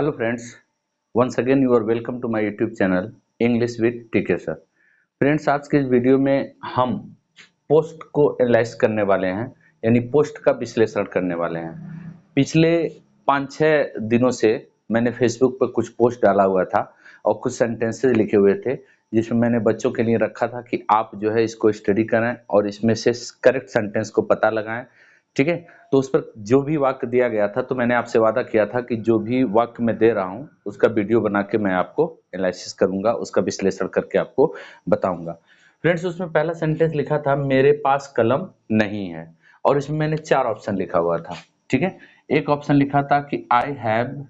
Hello friends, once again you are welcome to my YouTube channel English with TK sir। Friends आज के इस video में हम post को एनालाइज करने वाले हैं, यानी पोस्ट का विश्लेषण करने वाले हैं। पिछले 5-6 दिनों से मैंने फेसबुक पर कुछ पोस्ट डाला हुआ था और कुछ सेंटेंसेस लिखे हुए थे जिसमें मैंने बच्चों के लिए रखा था कि आप जो है इसको स्टडी करें और इसमें से करेक्ट सेंटेंस को पता लगाएं। ठीक है, तो उस पर जो भी वाक्य दिया गया था तो मैंने आपसे वादा किया था कि जो भी वाक्य मैं दे रहा हूं उसका वीडियो बना के मैं आपको एनालिसिस करूंगा, उसका विश्लेषण करके आपको बताऊंगा। फ्रेंड्स, उसमें पहला सेंटेंस लिखा था मेरे पास कलम नहीं है और इसमें मैंने 4 ऑप्शन लिखा हुआ था। ठीक है, एक ऑप्शन लिखा था कि I have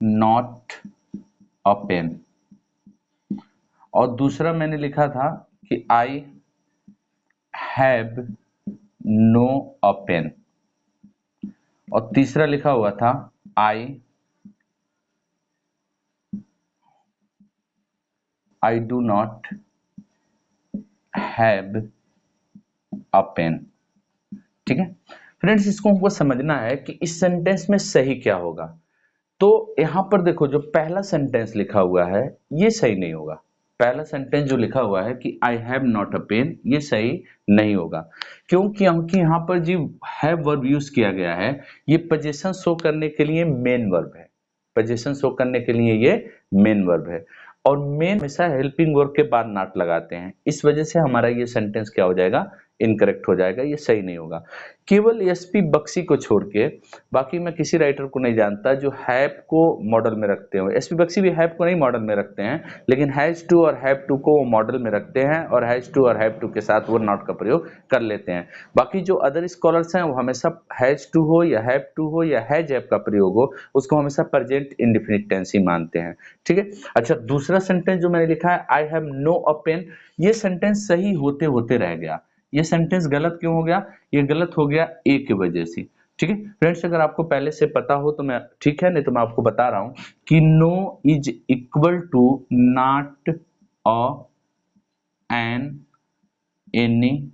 not a pen और दूसरा मैंने लिखा था कि I have no a pen और तीसरा लिखा हुआ था I do not have a pen. ठीक है फ्रेंड्स, इसको हमको समझना है कि इस सेंटेंस में सही क्या होगा। तो यहां पर देखो, जो पहला सेंटेंस लिखा हुआ है ये सही नहीं होगा। पहला सेंटेंस जो लिखा हुआ है कि I have not a pen, ये सही नहीं होगा। क्योंकि यहाँ पर जो हैव वर्ब यूज किया गया है ये पोजीशन शो करने के लिए मेन वर्ब है। पोजीशन शो करने के लिए ये मेन वर्ब है और मेन हमेशा हेल्पिंग वर्ब के बाद नॉट लगाते हैं। इस वजह से हमारा ये सेंटेंस क्या हो जाएगा, इनकरेक्ट हो जाएगा, ये सही नहीं होगा। केवल एसपी बख्शी को छोड़ के बाकी मैं किसी राइटर को नहीं जानता जो हैव को मॉडल में रखते हो। एसपी बख्शी भी हैव को नहीं मॉडल में रखते हैं, लेकिन हैज टू और हैव टू को वो मॉडल में रखते हैं और हैज टू और हैव टू के साथ वो नॉट का प्रयोग कर लेते हैं। बाकी जो अदर स्कॉलर्स हैं वो हमेशा हैज टू हो या हैव टू हो या हैज हैव का प्रयोग हो उसको हमेशा प्रेजेंट इंडेफिनिट टेंस ही मानते हैं। ठीक है, अच्छा, दूसरा सेंटेंस जो मैंने लिखा है I have no a pen, ये सेंटेंस सही होते होते रह गया। ये सेंटेंस गलत क्यों हो गया? ये गलत हो गया ए की वजह से। ठीक है फ्रेंड्स, अगर आपको पहले से पता हो तो मैं ठीक है, नहीं तो मैं आपको बता रहा हूं कि no is equal to not a an any.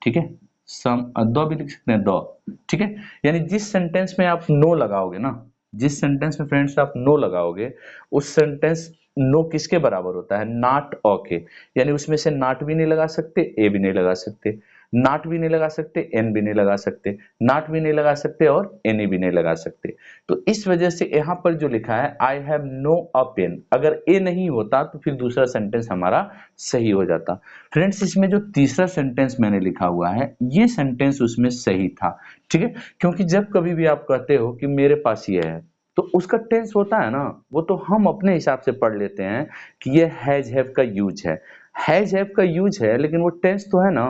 ठीक है, सम दो भी लिख सकते हैं, दो। ठीक है, यानी जिस सेंटेंस में आप नो लगाओगे ना, जिस सेंटेंस में फ्रेंड्स आप नो लगाओगे उस सेंटेंस नो किसके बराबर होता है? नॉट अ के। यानी उसमें से नॉट भी नहीं लगा सकते, ए भी नहीं लगा सकते, नॉट भी नहीं लगा सकते, एन भी नहीं लगा सकते, नॉट भी नहीं लगा सकते और एनी भी नहीं लगा सकते। तो इस वजह से यहाँ पर जो लिखा है I have no a pen, अगर ए नहीं होता तो फिर दूसरा सेंटेंस हमारा सही हो जाता। फ्रेंड्स, इसमें जो तीसरा सेंटेंस मैंने लिखा हुआ है ये सेंटेंस उसमें सही था। ठीक है, क्योंकि जब कभी भी आप कहते हो कि मेरे पास ये है तो उसका टेंस होता है ना, वो तो हम अपने हिसाब से पढ़ लेते हैं कि ये हैज हैव का यूज है। हैज हैव का यूज है लेकिन वो टेंस तो है ना।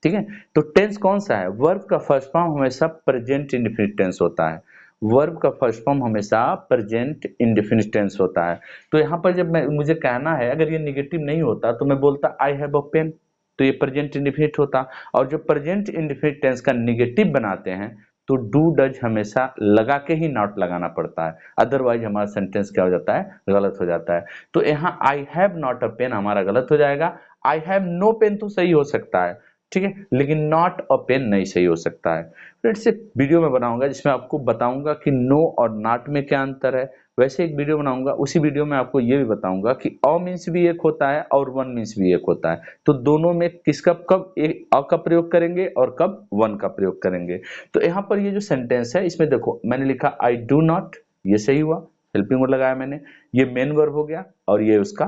ठीक है, तो टेंस कौन सा है? वर्ब का फर्स्ट फॉर्म हमेशा प्रेजेंट इंडेफिनिट टेंस होता है। वर्ब का फर्स्ट फॉर्म हमेशा प्रेजेंट इंडेफिनिट टेंस होता है। तो यहाँ पर जब मैं मुझे कहना है अगर ये निगेटिव नहीं होता तो मैं बोलता आई हैव अ पेन, तो ये प्रेजेंट इंडेफिनिट होता। और जो प्रेजेंट इंडेफिनिट टेंस का निगेटिव बनाते हैं तो डू डज हमेशा लगा के ही नॉट लगाना पड़ता है, अदरवाइज हमारा सेंटेंस क्या हो जाता है? गलत हो जाता है। तो यहाँ I have not a pen हमारा गलत हो जाएगा। आई हैव नो पेन तो सही हो सकता है, ठीक है, लेकिन नॉट अ पेन नहीं सही हो सकता है। फ्रेंड्स, एक वीडियो में बनाऊंगा जिसमें आपको बताऊंगा कि नो और नॉट में क्या अंतर है। वैसे एक वीडियो बनाऊंगा, उसी वीडियो में आपको ये भी बताऊंगा कि अ मीन्स भी एक होता है और वन मीन्स भी एक होता है। तो दोनों में किसका कब अ का प्रयोग करेंगे और कब वन का प्रयोग करेंगे। तो यहाँ पर ये जो सेंटेंस है इसमें देखो मैंने लिखा आई डू नॉट, ये सही हुआ, हेल्पिंग वर्ड लगाया मैंने, ये मेन वर्ब हो गया और ये उसका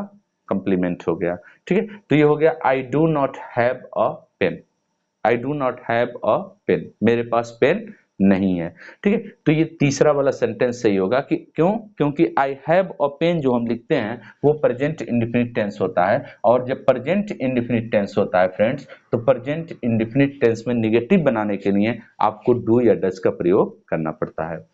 कंप्लीमेंट हो गया। ठीक है, तो ये हो गया I do not have a pen. I do not have a pen, मेरे पास पेन नहीं है। ठीक है, तो ये तीसरा वाला सेंटेंस सही होगा कि क्यों? क्योंकि आई हैव अ पेन जो हम लिखते हैं वो प्रेजेंट इंडेफिनिट टेंस होता है और जब प्रेजेंट इंडेफिनिट टेंस होता है फ्रेंड्स, तो प्रेजेंट इंडेफिनिट टेंस में निगेटिव बनाने के लिए आपको डू या डज का प्रयोग करना पड़ता है।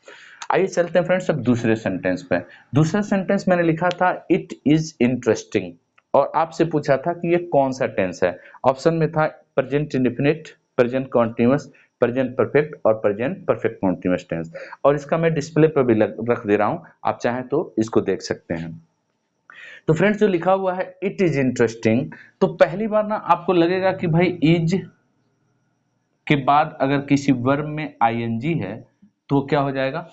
आइए चलते हैं फ्रेंड्स अब दूसरे सेंटेंस पे। दूसरा सेंटेंस मैंने लिखा था इट इज इंटरेस्टिंग और आपसे पूछा था कि ये कौन सा टेंस है। ऑप्शन में था present indefinite, present continuous, present perfect और प्रेजेंट परफेक्ट कॉन्टिन्यूअस टेंस। और इसका मैं डिस्प्ले पर भी रख दे रहा हूं, आप चाहें तो इसको देख सकते हैं। तो फ्रेंड्स, जो लिखा हुआ है इट इज इंटरेस्टिंग, तो पहली बार ना आपको लगेगा कि भाई इज के बाद अगर किसी वर्ब में आईएनजी है तो क्या हो जाएगा?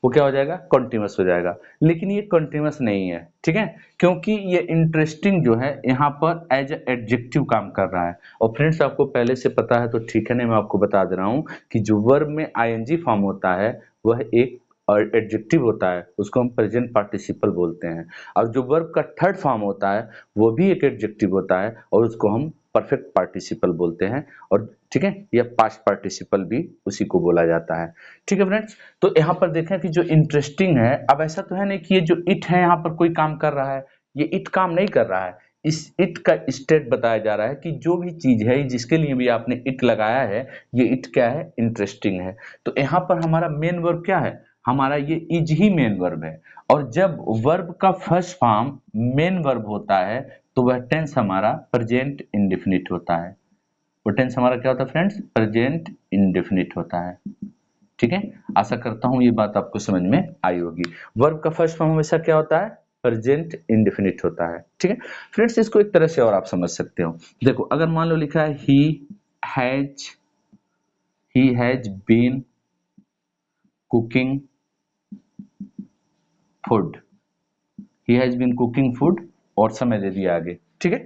वो क्या हो जाएगा, कॉन्टिन्यूअस हो जाएगा। लेकिन ये कॉन्टिन्यूअस नहीं है, ठीक है, क्योंकि ये इंटरेस्टिंग जो है यहाँ पर एज एडजेक्टिव काम कर रहा है। और फ्रेंड्स आपको पहले से पता है तो ठीक है, नहीं मैं आपको बता दे रहा हूँ कि जो वर्ब में आईएनजी फॉर्म होता है वह एक एडजेक्टिव होता है, उसको हम प्रेजेंट पार्टिसिपल बोलते हैं। और जो वर्ब का थर्ड फॉर्म होता है वो भी एक एडजेक्टिव होता है और उसको हम परफेक्ट पार्टिसिपल बोलते हैं। और ठीक है, या पास्ट पार्टिसिपल भी उसी को बोला जाता है। ठीक है फ्रेंड्स, तो यहाँ पर देखें कि जो इंटरेस्टिंग है, अब ऐसा तो है नहीं कि ये जो इट है यहाँ पर कोई काम कर रहा है, ये इट काम नहीं कर रहा है। इस इट का स्टेट बताया जा रहा है कि जो भी चीज है जिसके लिए भी आपने इट लगाया है, ये इट क्या है, इंटरेस्टिंग है। तो यहाँ पर हमारा मेन वर्ब क्या है, हमारा ये इज ही मेन वर्ब है। और जब वर्ब का फर्स्ट फॉर्म मेन वर्ब होता है तो वह टेंस हमारा प्रेजेंट इंडेफिनिट होता है। वो टेंस हमारा क्या होता है फ्रेंड्स, प्रेजेंट इंडेफिनिट होता है। ठीक है, आशा करता हूं ये बात आपको समझ में आई होगी। वर्ब का फर्स्ट फॉर्म हमेशा क्या होता है, प्रेजेंट इंडेफिनिट होता है। ठीक है फ्रेंड्स, इसको एक तरह से और आप समझ सकते हो। देखो अगर मान लो लिखा है he has been cooking food, he has been cooking food और समय दे दिया आगे। ठीक है,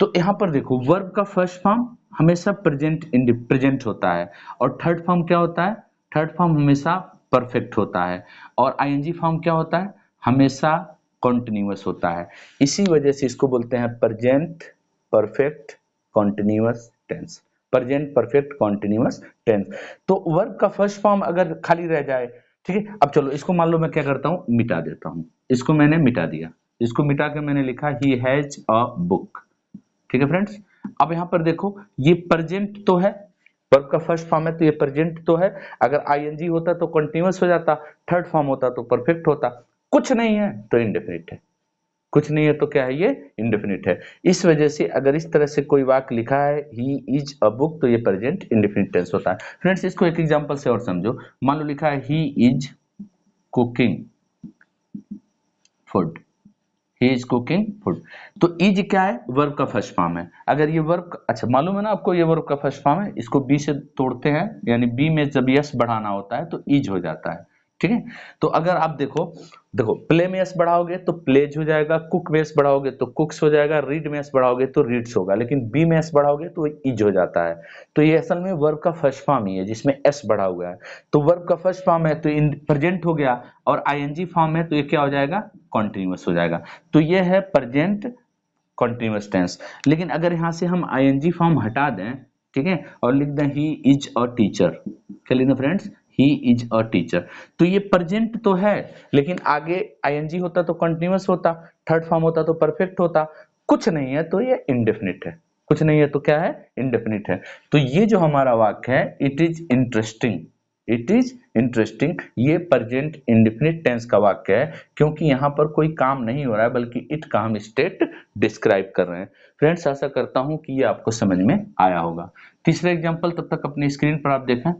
तो यहां पर देखो वर्ब का फर्स्ट फॉर्म हमेशा प्रेजेंट होता है और थर्ड फॉर्म क्या होता है, थर्ड फॉर्म हमेशा परफेक्ट होता है और आईएनजी फॉर्म क्या होता है, हमेशा कॉन्टिन्यूअस होता है। इसी वजह से इसको बोलते हैं present perfect continuous tense, present perfect continuous tense. तो वर्ब का फर्स्ट फॉर्म अगर खाली रह जाए, ठीक है, अब चलो इसको मान लो मैं क्या करता हूं, मिटा देता हूं। इसको मैंने मिटा दिया, इसको मिटा के मैंने लिखा ही हैज अ बुक। ठीक है फ्रेंड्स, अब यहां पर देखो ये प्रेजेंट तो है, वर्ब का फर्स्ट फॉर्म है तो ये प्रेजेंट तो है। अगर आईएनजी होता तो कंटीन्यूअस हो जाता, थर्ड फॉर्म होता तो परफेक्ट होता। कुछ नहीं है तो इंडेफिनिट है, कुछ नहीं है तो क्या है, ये इंडेफिनिट है। इस वजह से अगर इस तरह से कोई वाक्य लिखा है ही इज अ बुक तो ये प्रेजेंट इंडेफिनिट टेंस होता है। फ्रेंड्स इसको एक एग्जांपल से और समझो, मान लो लिखा है he is cooking food, he is cooking food. तो इज क्या है, वर्ब का फर्स्ट फॉर्म है। अगर ये वर्ब, अच्छा मालूम है ना आपको ये वर्ब का फर्स्ट फॉर्म है, इसको बी से तोड़ते हैं, यानी बी में जब यस बढ़ाना होता है तो इज हो जाता है। ठीक है, तो अगर आप देखो देखो प्ले में एस बढ़ाओगे तो प्लेज हो जाएगा, कुक में एस बढ़ाओगे तो कुक्स हो जाएगा, रीड में एस बढ़ाओगे तो रीड्स होगा, लेकिन बी में एस बढ़ाओगे तो इज हो जाता है। तो ये असल में वर्ब का फर्स्ट फॉर्म ही है जिसमें एस बढ़ा हुआ है। तो वर्ब का फर्स्ट फॉर्म है तो इन प्रेजेंट हो गया, और आईएनजी फॉर्म है तो ये क्या हो जाएगा, कॉन्टिन्यूअस हो जाएगा। तो ये है प्रेजेंट कॉन्टिन्यूअस टेंस। लेकिन अगर यहां से हम आईएनजी फॉर्म हटा दें, ठीक है, और लिख दें ही इज अ टीचर, क्या लिख दें friends, he is a teacher, तो ये प्रेजेंट तो है लेकिन आगे आईएनजी होता तो कंटिन्यूअस होता, थर्ड फॉर्म होता तो परफेक्ट होता। कुछ नहीं है तो ये इंडेफिनिट है, कुछ नहीं है तो क्या है, इंडेफिनिट है। तो ये जो हमारा वाक्य है it is interesting, it is interesting, ये प्रेजेंट इंडेफिनिट टेंस का वाक्य है, क्योंकि यहां पर कोई काम नहीं हो रहा है बल्कि इट का हम स्टेट डिस्क्राइब कर रहे हैं। फ्रेंड्स आशा करता हूं कि ये आपको समझ में आया होगा। तीसरा एग्जांपल तब तक अपनी स्क्रीन पर आप देखें।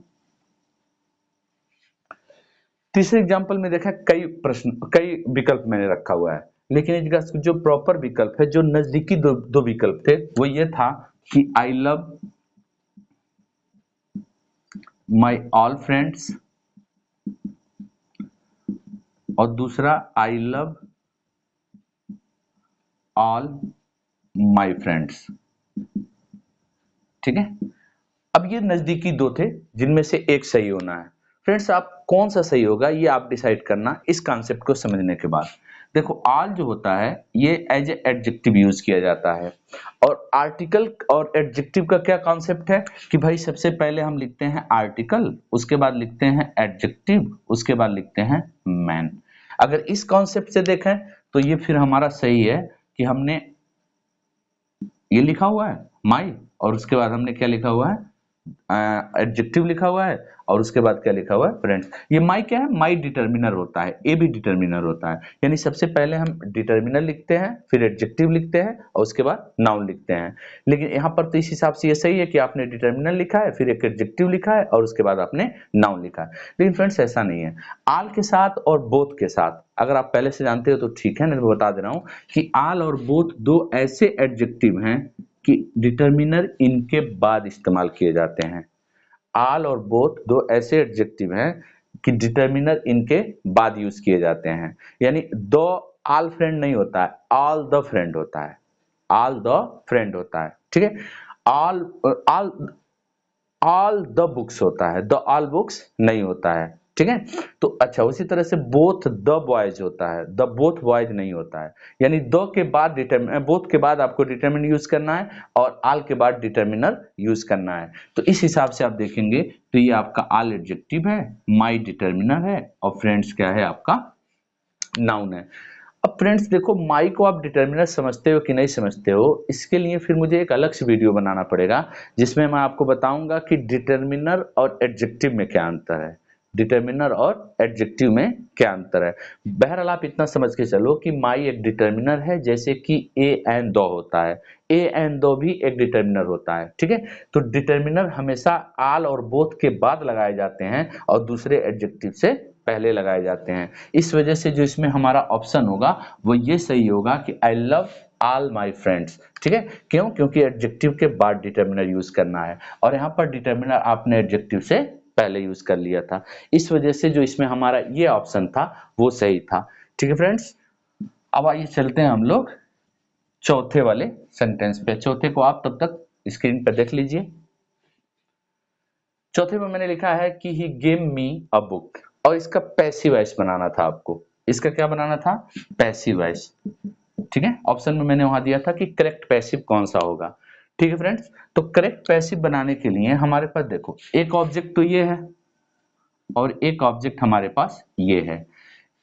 तीसरे एग्जांपल में देखा कई प्रश्न, कई विकल्प मैंने रखा हुआ है, लेकिन इसका जो प्रॉपर विकल्प है, जो नजदीकी दो विकल्प थे वो ये था कि I love my all friends और दूसरा I love all my friends. ठीक है, अब ये नजदीकी दो थे जिनमें से एक सही होना है। फ्रेंड्स आप कौन सा सही होगा ये आप डिसाइड करना इस कॉन्सेप्ट को समझने के बाद। देखो ऑल जो होता है ये एज ए एडजेक्टिव यूज किया जाता है, और आर्टिकल और एडजेक्टिव का क्या कॉन्सेप्ट है कि भाई सबसे पहले हम लिखते हैं आर्टिकल, उसके बाद लिखते हैं एडजेक्टिव, उसके बाद लिखते हैं मैन। अगर इस कॉन्सेप्ट से देखें तो ये फिर हमारा सही है कि हमने ये लिखा हुआ है माई, और उसके बाद हमने क्या लिखा हुआ है, एडजेक्टिव लिखा हुआ है, और उसके बाद क्या लिखा हुआ है फ्रेंड्स। ये माई क्या है, माई डिटर्मिनर होता है, ए भी डिटर्मिनर होता है, यानी सबसे पहले हम डिटर्मिनर लिखते हैं, फिर एडजेक्टिव लिखते हैं और उसके बाद नाउन लिखते हैं। लेकिन यहाँ पर तो इस हिसाब से ये सही है कि आपने डिटर्मिनर लिखा है, फिर एक एडजेक्टिव लिखा है और उसके बाद आपने नाउन लिखा है। लेकिन फ्रेंड्स ऐसा नहीं है, आल के साथ और बोथ के साथ अगर आप पहले से जानते हो तो ठीक है, नहीं तो बता दे रहा हूं कि आल और बोथ दो ऐसे एडजेक्टिव हैं कि डिटर्मिनर इनके बाद इस्तेमाल किए जाते हैं। आल और बोथ दो ऐसे एडजेक्टिव हैं कि डिटर्मिनर इनके बाद यूज किए जाते हैं। यानी द ऑल फ्रेंड नहीं होता है, ऑल द फ्रेंड होता है, ऑल द फ्रेंड होता है, ठीक है। All all all the books होता है, द ऑल बुक्स नहीं होता है, ठीक है। तो अच्छा, उसी तरह से बोथ द बॉयज होता है, द बोथ बॉयज नहीं होता है। यानी द के बाद डिटर्मिनर, बोथ के बाद आपको डिटर्मिनर यूज करना है और ऑल के बाद डिटर्मिनर यूज करना है। तो इस हिसाब से आप देखेंगे तो ये आपका ऑल एडजेक्टिव है, माई डिटर्मिनर है और फ्रेंड्स क्या है आपका नाउन है। अब फ्रेंड्स देखो, माई को आप डिटर्मिनर समझते हो कि नहीं समझते हो, इसके लिए फिर मुझे एक अलग से वीडियो बनाना पड़ेगा जिसमें मैं आपको बताऊंगा कि डिटर्मिनर और एडजेक्टिव में क्या अंतर है, डिटर्मिनर और एडजेक्टिव में क्या अंतर है। बहरहाल आप इतना समझ के चलो कि माई एक डिटर्मिनर है, जैसे कि ए एंड दो होता है, ए एंड दो भी एक डिटर्मिनर होता है, ठीक है। तो डिटर्मिनर हमेशा आल और बोथ के बाद लगाए जाते हैं और दूसरे एडजेक्टिव से पहले लगाए जाते हैं। इस वजह से जो इसमें हमारा ऑप्शन होगा वो ये सही होगा कि I love all my friends, ठीक है। क्यों? क्योंकि एडजेक्टिव के बाद डिटर्मिनर यूज करना है और यहाँ पर डिटर्मिनर आपने एडजेक्टिव से पहले यूज कर लिया था। इस वजह से जो इसमें हमारा ये ऑप्शन था वो सही था, ठीक है फ्रेंड्स। अब आइए चलते हैं हम लोग चौथे वाले सेंटेंस पे। चौथे को आप तब तक स्क्रीन पर देख लीजिए। चौथे में मैंने लिखा है कि he gave me a book, और इसका पैसिव वॉइस बनाना था आपको। इसका क्या बनाना था? पैसिव वॉइस, ठीक है। ऑप्शन में मैंने वहां दिया था कि करेक्ट पैसिव कौन सा होगा, ठीक है फ्रेंड्स। तो करेक्ट पैसिव बनाने के लिए हमारे पास देखो एक ऑब्जेक्ट तो ये है और एक ऑब्जेक्ट हमारे पास ये है।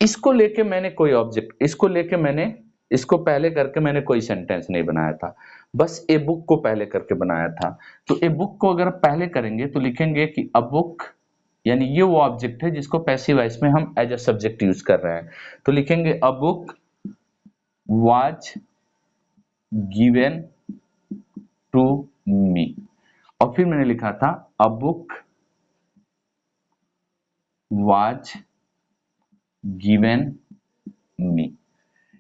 इसको लेके मैंने कोई ऑब्जेक्ट, इसको लेके मैंने इसको पहले करके मैंने कोई सेंटेंस नहीं बनाया था, बस ए बुक को पहले करके बनाया था। तो ए बुक को अगर पहले करेंगे तो लिखेंगे कि अ बुक, यानी ये वो ऑब्जेक्ट है जिसको पैसिव वॉइस में हम एज अ सब्जेक्ट यूज कर रहे हैं। तो लिखेंगे a book was given to me, और फिर मैंने लिखा था a book was given me.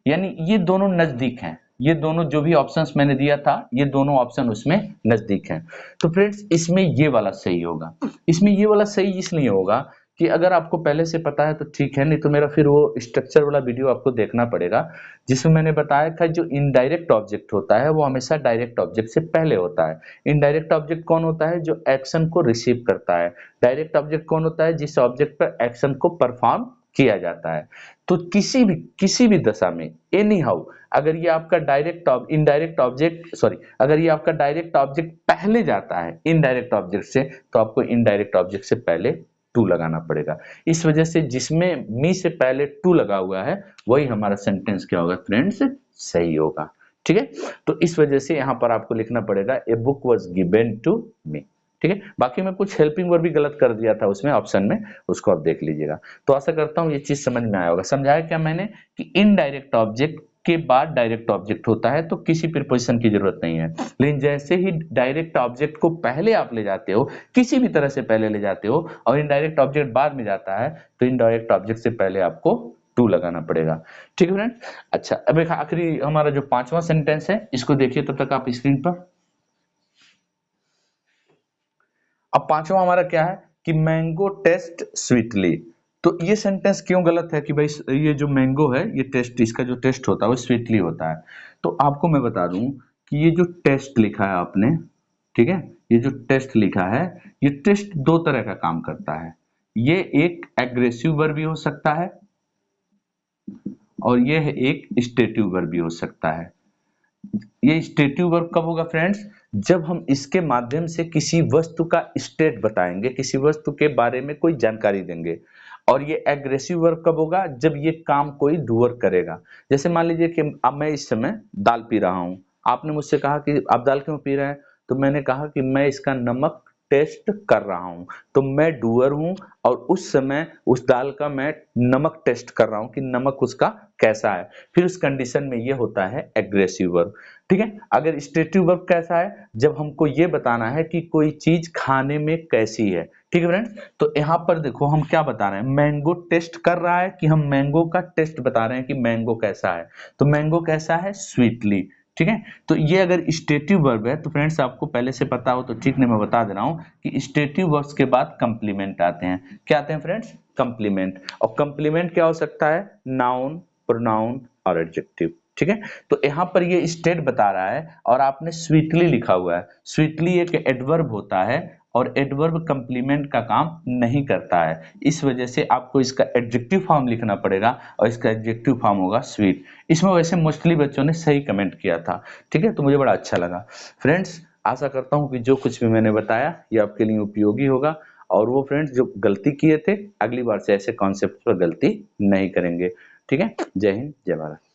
यानी ये दोनों नजदीक हैं, ये दोनों जो भी ऑप्शंस मैंने दिया था ये दोनों ऑप्शन उसमें नजदीक हैं। तो फ्रेंड्स इसमें ये वाला सही होगा। इसमें ये वाला सही इसलिए होगा कि अगर आपको पहले से पता है तो ठीक है, नहीं तो मेरा फिर वो स्ट्रक्चर वाला वीडियो आपको देखना पड़ेगा जिसमें मैंने बताया था जो इनडायरेक्ट ऑब्जेक्ट होता है वो हमेशा डायरेक्ट ऑब्जेक्ट से पहले होता है। इनडायरेक्ट ऑब्जेक्ट कौन होता है? जो एक्शन को रिसीव करता है। डायरेक्ट ऑब्जेक्ट कौन होता है? जिस ऑब्जेक्ट पर एक्शन को परफॉर्म किया जाता है। तो किसी भी दशा में एनी हाउ अगर ये आपका इनडायरेक्ट ऑब्जेक्ट अगर ये आपका डायरेक्ट ऑब्जेक्ट पहले जाता है इनडायरेक्ट ऑब्जेक्ट से, तो आपको इनडायरेक्ट ऑब्जेक्ट से पहले टू लगाना पड़ेगा। इस वजह से जिसमें मी से पहले टू लगा हुआ है वही हमारा सेंटेंस क्या होगा फ्रेंड्स? सही होगा, ठीक है। तो इस वजह से यहां पर आपको लिखना पड़ेगा a book was given to me, ठीक है। बाकी मैं कुछ हेल्पिंग वर्ब भी गलत कर दिया था उसमें ऑप्शन में, उसको आप देख लीजिएगा। तो आशा करता हूं ये चीज समझ में आया होगा। समझाया क्या मैंने कि इनडायरेक्ट ऑब्जेक्ट के बाद डायरेक्ट ऑब्जेक्ट होता है तो किसी प्रीपोजिशन की जरूरत नहीं है, लेकिन जैसे ही डायरेक्ट ऑब्जेक्ट को पहले आप ले जाते हो, किसी भी तरह से पहले ले जाते हो और इनडायरेक्ट ऑब्जेक्ट बाद में जाता है तो इनडायरेक्ट ऑब्जेक्ट से पहले आपको टू लगाना पड़ेगा, ठीक है फ्रेंड। अच्छा, अब एक आखिरी हमारा जो पांचवा सेंटेंस है इसको देखिए तब तक आप स्क्रीन पर। अब पांचवा हमारा क्या है कि मैंगो टेस्ट स्वीटली। तो ये सेंटेंस क्यों गलत है कि भाई ये जो मैंगो है ये टेस्ट, इसका जो टेस्ट होता है वो स्वीटली होता है। तो आपको मैं बता दूं कि ये जो टेस्ट लिखा है आपने, ठीक है, ये जो टेस्ट लिखा है ये टेस्ट दो तरह का काम करता है। ये एक एग्रेसिव वर्ब भी हो सकता है और ये है एक स्टेटिव वर्ब भी हो सकता है। ये स्टेटिव वर्ब कब होगा फ्रेंड्स? जब हम इसके माध्यम से किसी वस्तु का स्टेट बताएंगे, किसी वस्तु के बारे में कोई जानकारी देंगे। और ये एग्रेसिव वर्ब कब होगा? जब ये काम कोई डूअर करेगा। जैसे मान लीजिए कि अब मैं इस समय दाल पी रहा हूं, आपने मुझसे कहा कि आप दाल क्यों पी रहे हैं, तो मैंने कहा कि मैं इसका नमक टेस्ट कर रहा हूं। तो मैं डूअर हूं और उस समय उस दाल का मैं नमक टेस्ट कर रहा हूं कि नमक उसका कैसा है। फिर उस कंडीशन में ये होता है एग्रेसिव वर्ब, ठीक है। अगर स्टेटिव वर्ब कैसा है? जब हमको ये बताना है कि कोई चीज खाने में कैसी है, ठीक है फ्रेंड्स। तो यहाँ पर देखो हम क्या बता रहे हैं, मैंगो टेस्ट कर रहा है कि हम मैंगो का टेस्ट बता रहे हैं कि मैंगो कैसा है। तो मैंगो कैसा है? स्वीटली, ठीक है। तो ये अगर स्टेटिव वर्ब है तो फ्रेंड्स आपको पहले से पता हो तो ठीक नहीं, मैं बता दे रहा हूं कि स्टेटिव वर्ब्स के बाद कंप्लीमेंट आते हैं। क्या आते हैं फ्रेंड्स? कंप्लीमेंट, और कंप्लीमेंट क्या हो सकता है, नाउन, प्रोनाउन और एडजेक्टिव। ठीक है, तो यहाँ पर ये स्टेट बता रहा है और आपने स्वीटली लिखा हुआ है। स्वीटली एक एडवर्ब होता है और एडवर्ब कंप्लीमेंट का काम नहीं करता है, इस वजह से आपको इसका एडजेक्टिव फॉर्म लिखना पड़ेगा और इसका एडजेक्टिव फॉर्म होगा स्वीट। इसमें वैसे मोस्टली बच्चों ने सही कमेंट किया था। ठीक है, तो मुझे बड़ा अच्छा लगा। फ्रेंड्स, आशा करता हूँ कि जो कुछ भी मैंने बताया ये आपके लिए उपयोगी होगा, और वो फ्रेंड्स जो गलती किए थे अगली बार से ऐसे कॉन्सेप्ट पर गलती नहीं करेंगे। ठीक है, जय हिंद, जय भारत।